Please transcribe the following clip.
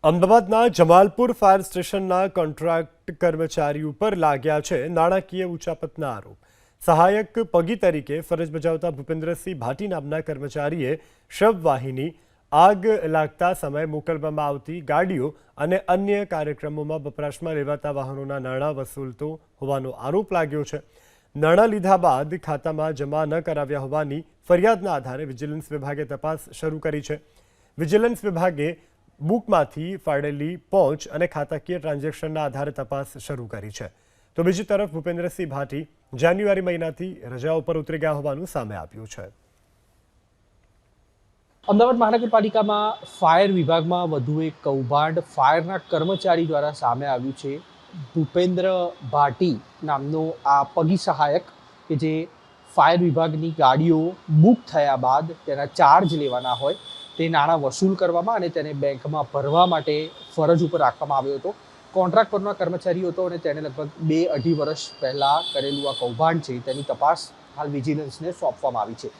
અમદાવાદના જમાલપુર ફાયર સ્ટેશનના કોન્ટ્રાક્ટ કર્મચારી ઉપર લાગ્યા છે નાણાકીય ઉચાપતના આરોપ. સહાયક પગી તરીકે ફરજ બજાવતા ભૂપેન્દ્રસિંહ ભાટી નામના કર્મચારીએ શબવાહિની, આગ લાગતા સમયે મોકલવામાં આવતી ગાડીઓ અને અન્ય કાર્યક્રમોમાં વપરાશમાં લેવાતા વાહનોના નાણાં વસૂલતો હોવાનો આરોપ લાગ્યો છે. નાણાં લીધા બાદ ખાતામાં જમા ન કરાવ્યા હોવાની ફરિયાદના આધારે વિજિલન્સ વિભાગે તપાસ શરૂ કરી છે. વિજિલન્સ વિભાગે બુકમાંથી ફાળેલી પહોંચ અને ખાતાકીય ટ્રાન્ઝેક્શનના આધારે તપાસ શરૂ કરી છે. તો બીજી તરફ ભૂપેન્દ્રસિંહ ભાટી જાન્યુઆરી મહિનાથી રજાઓ પર ઉતરી ગયા હોવાનું સામે આવ્યું છે. અમદાવાદ મહાનગરપાલિકામાં ફાયર વિભાગમાં વધુ એક કૌભાંડ ફાયરના કર્મચારી દ્વારા સામે આવ્યું છે. ભૂપેન્દ્ર ભાટી નામનો આ પગી સહાયક કે જે ફાયર વિભાગની ગાડીઓ બુક થયા બાદ તેના ચાર્જ લેવાના હોય તે નાણાં વસૂલ કરવામાં અને તેને બેંકમાં ભરવા માટે ફરજ ઉપર રાખવામાં આવ્યો હતો. કોન્ટ્રાક્ટ પરનો કર્મચારી હતો અને તેણે લગભગ 2-2.5 વર્ષ પહેલાં કરેલું આ કૌભાંડ છે તેની તપાસ હાલ વિજિલન્સને સોંપવામાં આવી છે.